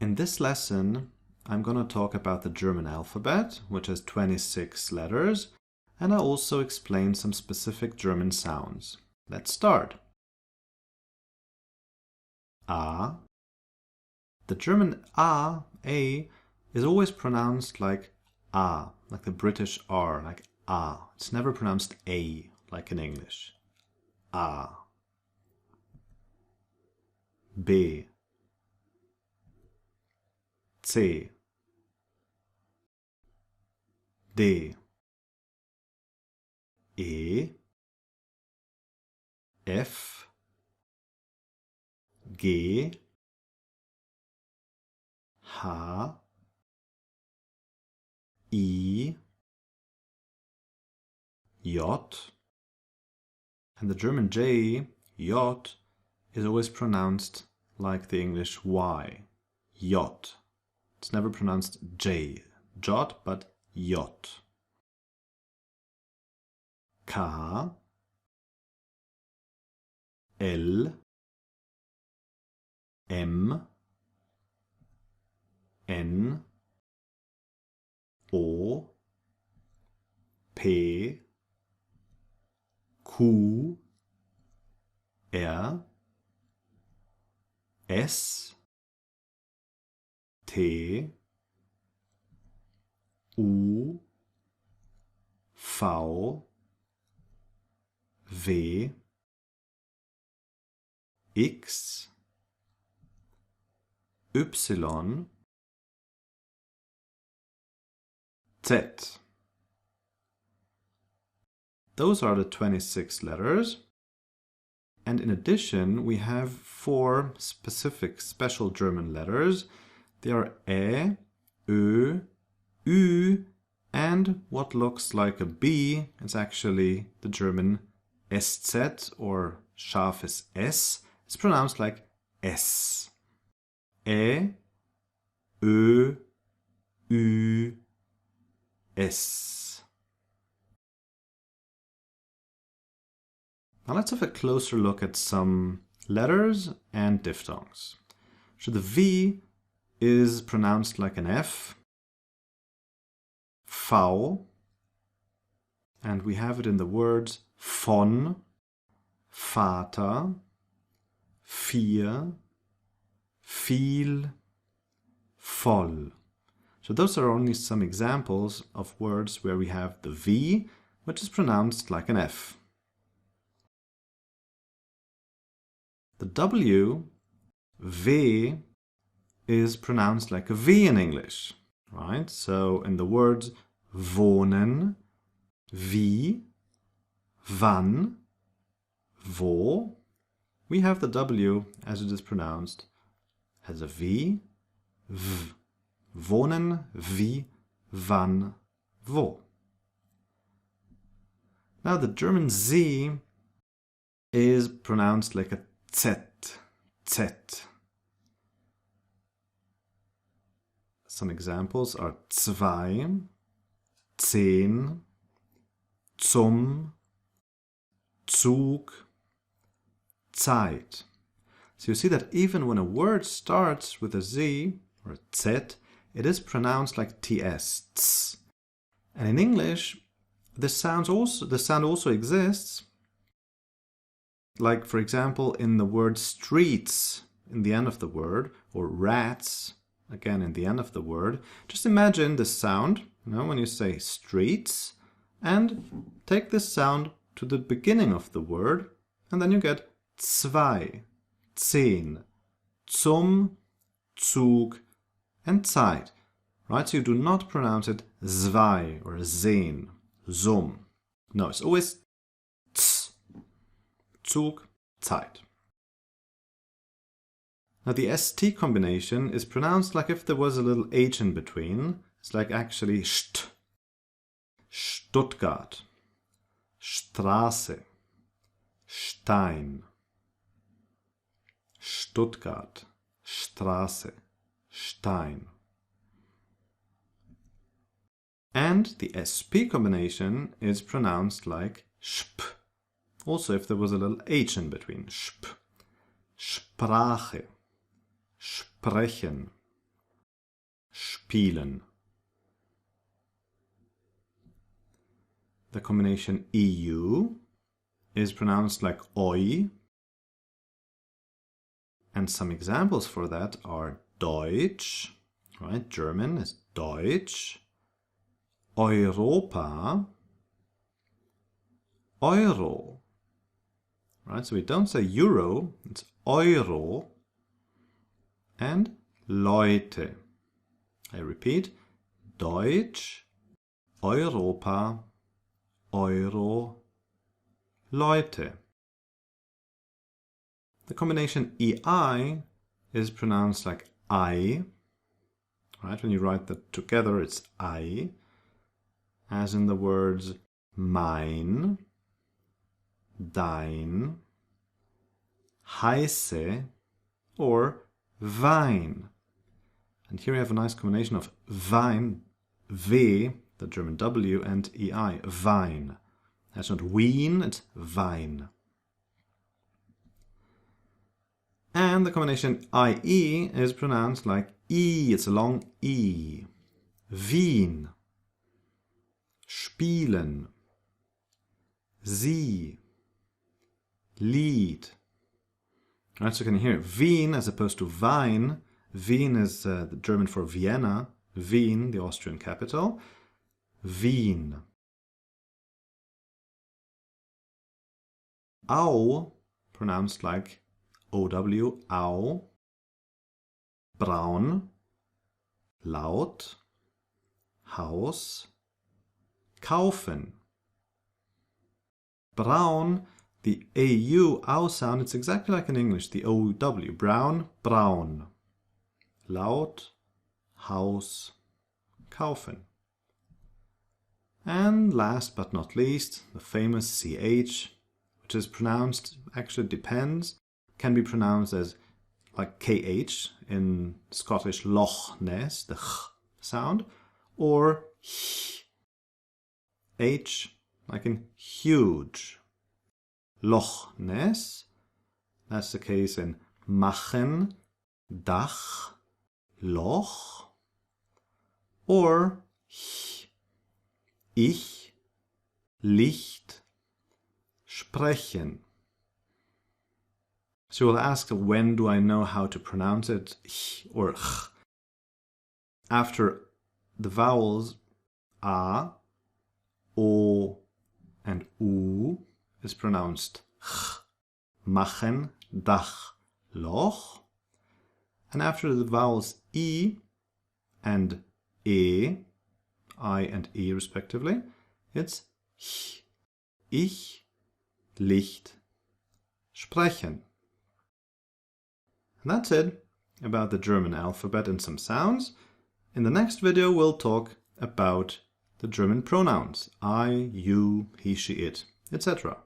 In this lesson, I'm going to talk about the German alphabet, which has 26 letters, and I'll also explain some specific German sounds. Let's start. A. The German A, is always pronounced like A, like the British R, like A. It's never pronounced A, like in English. A. B. C. D. E. F. G. H. I. J. And the German J, J, is always pronounced like the English Y, J. It's never pronounced J, J, but J. K. L. M. N. O. P. Q. R. S. T. U. V. W. X. Y. Z. Those are the 26 letters. And in addition, we have 4 specific special German letters. They are Ä, Ö, Ü, and what looks like a B is actually the German SZ, or scharfes S. It's pronounced like S. Ä, Ö, Ü, S. Now let's have a closer look at some letters and diphthongs. So the V is pronounced like an F, V, and we have it in the words von, Vater, vier, viel, voll. So those are only some examples of words where we have the V, which is pronounced like an F. The W, V, is pronounced like a V in English, right? So in the words wohnen, wie, wann, wo, we have the W as it is pronounced as a V, V. Wohnen, wie, wann, wo. Now the German Z is pronounced like a Z, Z. Some examples are zwei, 10, zum, Zug, Zeit. So you see that even when a word starts with a Z or a Z, it is pronounced like TS, ts. And in English, the sound also exists, like for example in the word streets in the end of the word, or rats again in the end of the word. Just imagine this sound, when you say streets, and take this sound to the beginning of the word, and then you get zwei, 10, zum, Zug, and Zeit, right? So you do not pronounce it zwei or sehen, zum. No, it's always ts, Zug, Zeit. Now the ST combination is pronounced like if there was a little H in between. It's like actually st, Stuttgart, Straße, Stein, Stuttgart, Straße, Stein. And the SP combination is pronounced like sp, also if there was a little H in between, sp, Sprache, sprechen, spielen. The combination EU is pronounced like oi. And some examples for that are Deutsch, right? German is Deutsch. Europa, Euro, right? So we don't say Euro, it's Euro. And Leute. I repeat, Deutsch, Europa, Euro, Leute. The combination EI is pronounced like I, right? When you write that together, it's I, as in the words mein, dein, heiße, or Wein. And here we have a nice combination of Wein, W, the German W, and EI, Wein. That's not Wien, it's Wein. And the combination IE is pronounced like E, it's a long E. Wien, spielen, Sie, Lied. Right, so you can hear Wien as opposed to Wein. Wien is the German for Vienna. Wien, the Austrian capital. Wien. Au, pronounced like OW, au. Braun, laut. Haus, kaufen. Braun, the AU sound, it's exactly like in English, the OW. Brown, braun. Laut, Haus, kaufen. And last but not least, the famous CH, which is pronounced, actually depends, can be pronounced as like KH in Scottish Loch Ness, the ch sound, or H, like in huge. Loch Ness, that's the case in machen, Dach, Loch, or ich, Licht, sprechen. So you'll ask, when do I know how to pronounce it, or ch? After the vowels a, o, and u is pronounced ch, machen, Dach, Loch. And after the vowels E and E, I and E respectively, it's ich, Licht, sprechen. And that's it about the German alphabet and some sounds. In the next video, we'll talk about the German pronouns, I, you, he, she, it, etc.